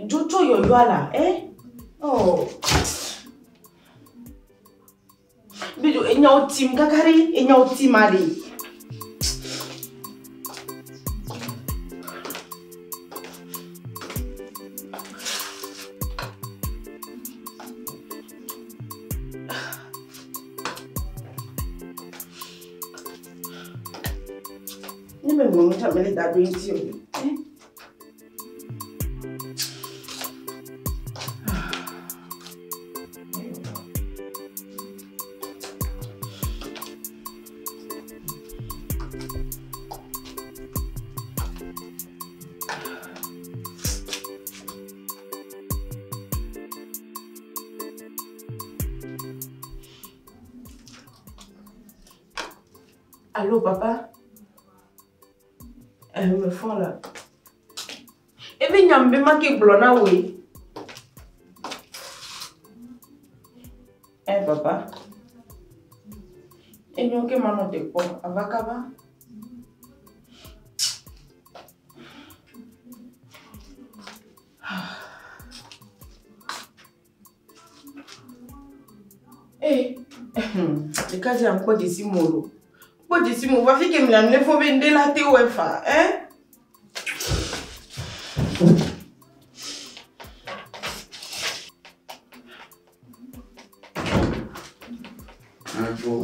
Jojo yo là, eh? Oh. Bidu enya otim kakari, enya otimari. Ni me mo tamele da do ntio. Allô, papa? Me font là. Et bien, il y a un bébé qui est blonde, oui. Papa? Et nous, qui m'en noté quoi? Avakaba? Le cas, j'ai encore des simolo. Pourquoi tu dis, va faire que me l'amener, faut vendre la TOFA, hein?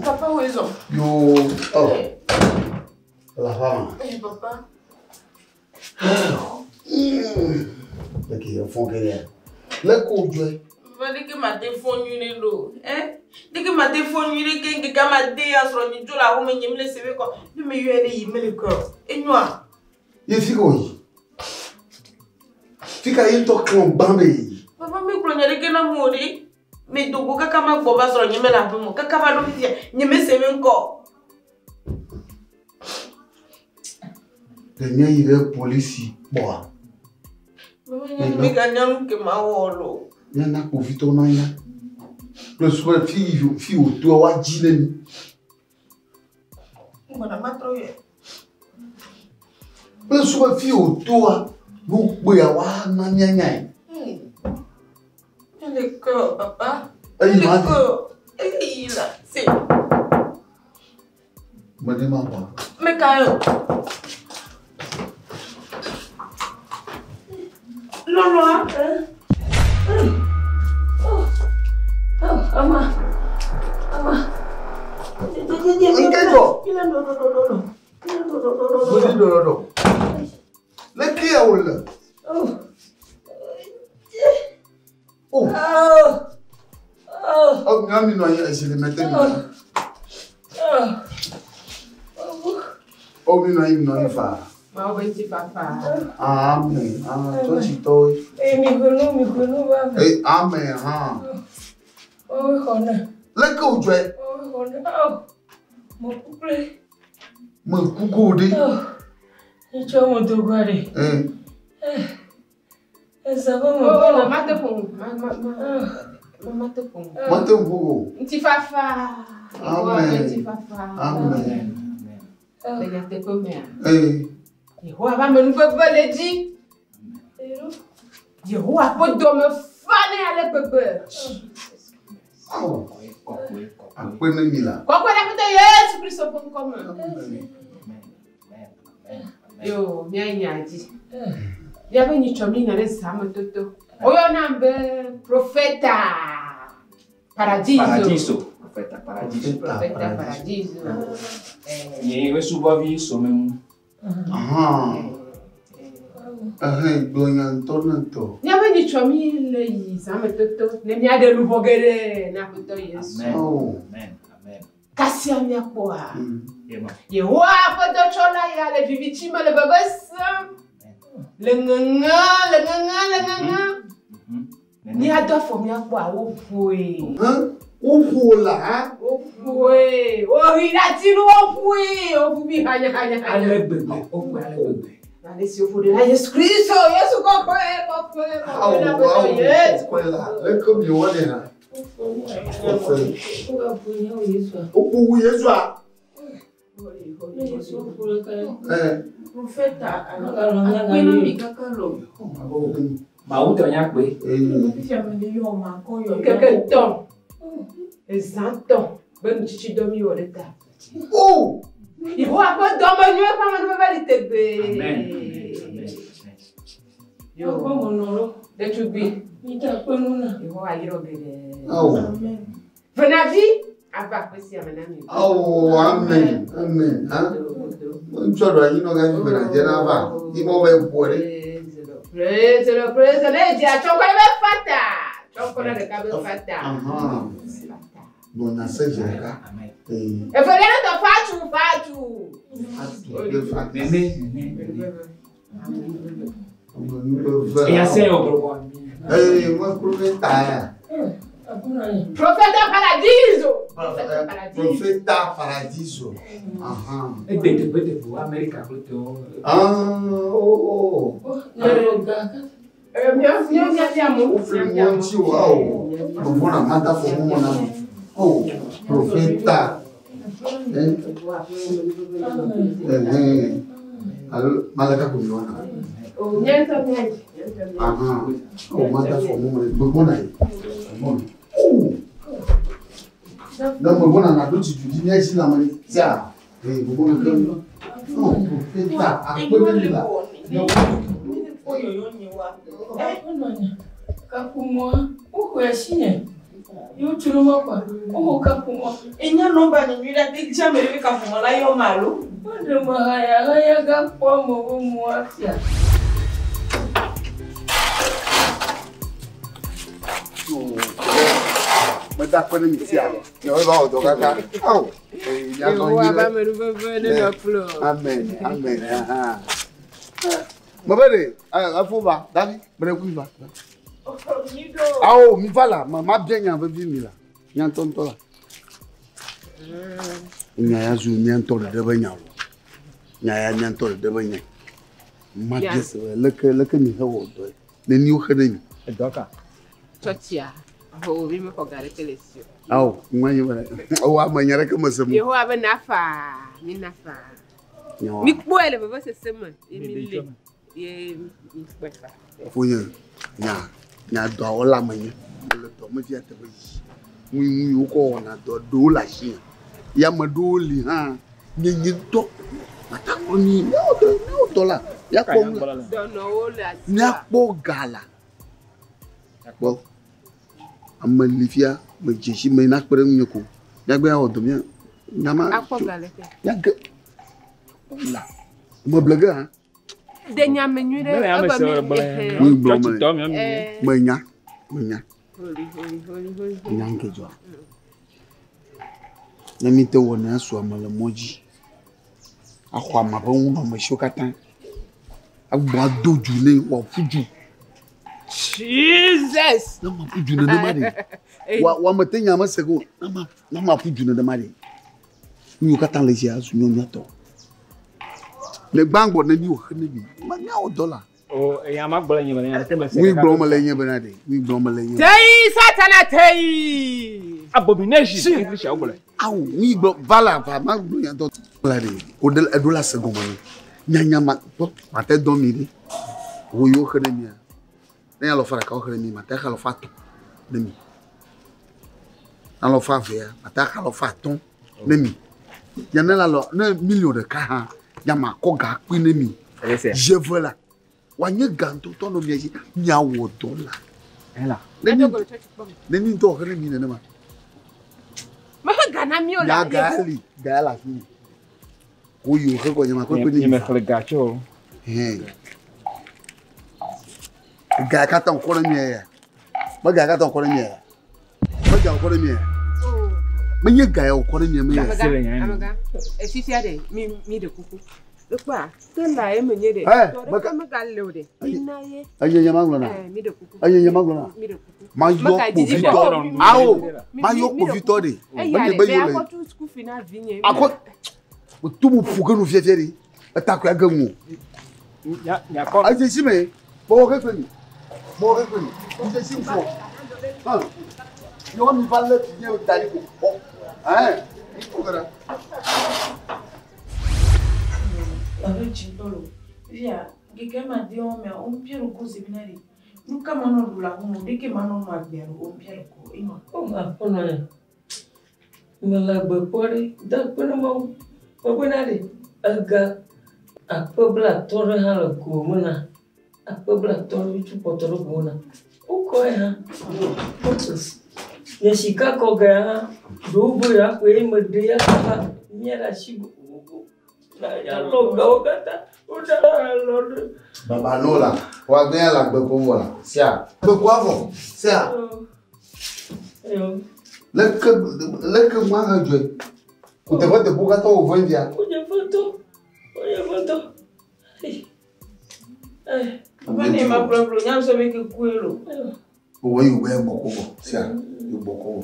Papa, où est-ce? Yo, oh. La femme. Papa. Ok, au fond, qu'elle est. Le coup, tu Dès que ma téléphone est l'eau, hein? Dès que ma téléphone est l'eau, ma déa sur le dos là, où me laisse quoi? Ne me y me le corps. Et moi? Il fait quoi? Fica aí tocando bambi. Papa, me clogne que na mori. Mais donc, kaka ma boba sur le la pomme. Kaka va l'eau dire, ne me sait encore. Le mien il est policier. Bon. Me gagnons que ma wolo. Il y en a pour vite on a. Le soir fille autour wa dîner. Voilà ma troye. Le soir fille autour vous boya wa na nya. Le corps papa. Le corps. Et là, c'est. Madame papa. Mais quand Lolo, hein? Ama. Amen. Amen. Let go, Dre. Mon coucou, dit. Tu as mon togari. Ça va, mon bon. Maman, Tifafa. Amen. Tifafa. Amen. Regardez combien. Yehowa me nous peut pas le dire. Yehowa peut me faner à l'épée. Oh. Après Nila. Quoi la peut Jésus Christ pour comme. Yo, bien dit. Il y avait une chomine à l'examen toto. Oyo nambe profeta. Paradiso. Profeta paradiso. Profeta paradiso. Yewe subavi somemu. Tonto. Il y avait une chomine l'examen toto. Ne m'y a de nouveau guéré na poto Yesu. Amen. Amen. Kassia Mikpɔ. Yehowa poto chola ya le vivitima le bebes. Le nganga. Ni ado for mi apo awo fue. O fola, O fue. O ri lati no o fue. O fu bi hanya. Alebebe. O fu alebebe. Allez si o fu de la Yesu Cristo. Yesu ko ko. Yes. Le comme yo wale ha. O fu Yesu a. Profeta, akwena mikakalo. Mawunyagblɔla. Quelques temps. Exactement. Ben chichi domi o leta. Oh! Il faut avoir dormi mieux pas me valide be. Amen. Yo ko monoro. De tu bi. Mi ta ko nuna. Il faut aller au bébé. Oh. Amen. Venavi ava kwesi amanami. Oh, amen. Amen. Hein? Mchoro yino gani bena jena ba. Imo ba pore. Praise le dia chokole be fata. Chokole de ka be fata. Aha. Dona seja. Amen. E foi to fatu. E assim o bro. Uma profeta. Profeta paradiso. Profeta paradiso. Aha. E bete pro América pro. Oh. Profeta mata fomo na. Oh, profeta. Malaka kumiona. Oh, nyenta. Aha. Oh, mata fomo na. Bogona. Oh. Não, bogona na do tijudi ni esi na mani. Tia. Bogona kan. Oh, profeta. Akwebela. Kapumwa, uko yashinye. Yutuluma kwa. Uko kapumwa. Enya nomba ni nyuie de jamere kapumwa la yo malu. Wande mahaya gapwa mu afya. Mata kwa ni tia. Yo ba o dokaka. Oh. Amen. Aha. Mabere, afuba, Davi, bere kuiba. Ah, mi vala, ma bien ya vevi mi la. Nyan tonto la. Nya ya zu nyan to de ba nyawo. Nya ya nyan to de ba nya. Ma des leke mi hewo do. Ne ni o khede ni. Doka. Chotia. Ho vi me ko gare telesio. Aw, mwanyi bere. O wa manyara ke masemu. Yeho abe nafa, mi nafa. Mikpɔ ele bebe seseme, emile. Ye mikpɔ fa. Foye. Nya do ola manye. Le to me fi ate yi. Mu ko na do la shi. Ya ma do li ha. Nyi to. Mata ko ni no to la. Ya ko Dono o la. nya po gala. Bo. Amalifia me jeshi me na pere nyoko. Ya gbe o do mi. Nyama. Akpo gale ke. Ya ge. La. Mo blague hein. De nyame nyuie de aba Oui, blanc. Menya. Holy. Nyanke jo. Na mi te wona so amala moji. Akwa ma ba won ma shokatan. Agba doju le wa fuju. Jesus. Na ma fuju na mari. Wa ma te nyama sego. Na ma fuju na mari. Ni o katan le sia su nyonya to. Le bangbo na ni o khne bi. Ma nya o dollar. Oh, ya magblɔ nye bena te mese. Oui, blom le nye bena de. Oui, blom le nye. Tei satana tei. Abomination English agblɔ. Aw, oui, blom vala va ma blom ya to. La de. O de edola segon mani. Nya ma to ma te don mi de. Wo yo khne mi. Na ya lo fara ka o khne mi ma te khalo fa to. De mi. Na lo fa ve ma te khalo fa ton. De mi. Ya na la lo na million de ka ha. Ya ma ko ga pi ne mi. Je veux là. Wanye ganto to no miaji nya wo dollar. Ela. Neni to khare mi na ma. Ma gana mi o la. Ya gali, gala fi. Ko yo khe ko nyama ko pe ni. Nye me khale gacho. Ga ka tan ko mi ya. Ma ga ka tan ko mi ya. Ma ga ko mi ya. Ma nye ga ya ko mi ya. Amaga. E fifi ade mi de kuku. Quoi? C'est là, il me dit. Eh, me galode. Inaye. Aïe, maglona. Mi de coucou. Aïe, maglona. Mi de coucou. Mayo Victor. Ao. Mayo Victor. School final vigne. Ako. Tu mu fuga no fieferi. Atako ya gamu. Ya ko. Aïe, sime. Bo ke kwani. Bo ke kwani. Tu sim fo. Ah. Yo mi valle ti o dali ko. Eh. Ikogara. Avec Chintolo, via, quelqu'un m'a dit, oh, mais on pierre au coup séminaire. Nous, comme on l'a dit, dès que Manon m'a bien, on pierre au coup. Oh, ma bonne. Me la bepori, d'après moi, au bonari, aga, a peuple à torre à la commune, a peuple à torre, tu peux te revoir. Au quoi, hein? Yashika Koga, Rubuya, we me dear, near a shibu. Baba Nola, wa bien la beko voilà. Sia. Beko avant. Sia. Le moi ha jwe. Ku te vote buka to o vendia. Oye foto. Vani ma proprio, nyam so be ke kuelo. O yu be boko. Sia. Yu boko.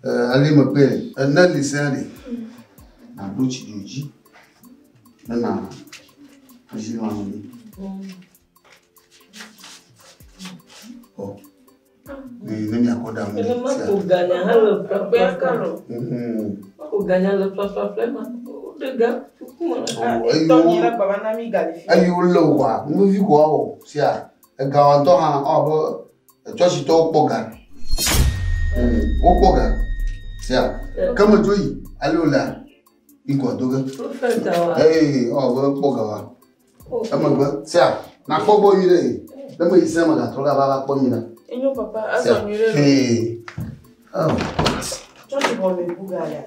Ali me pe. Na lisani. Na buchi juji. Nana, je vais oh, mais il n'y a pas d'amour. Il m'a pour gagner le papa. Pour gagner le papa, le gars. Aïe, le roi, nous vivons quoi? C'est à garantir un arbre. Toi, si tu es au Pogan. Au Pogan. C'est à comme tu dis, allez là. Iko doga. Eh, oh, go pogawa. Amagba, sia. Na fobo yire. Dama isema ga toga baba pomina. Enyo papa, asa nyure. Eh. Ah. Toi tu vas me bugala.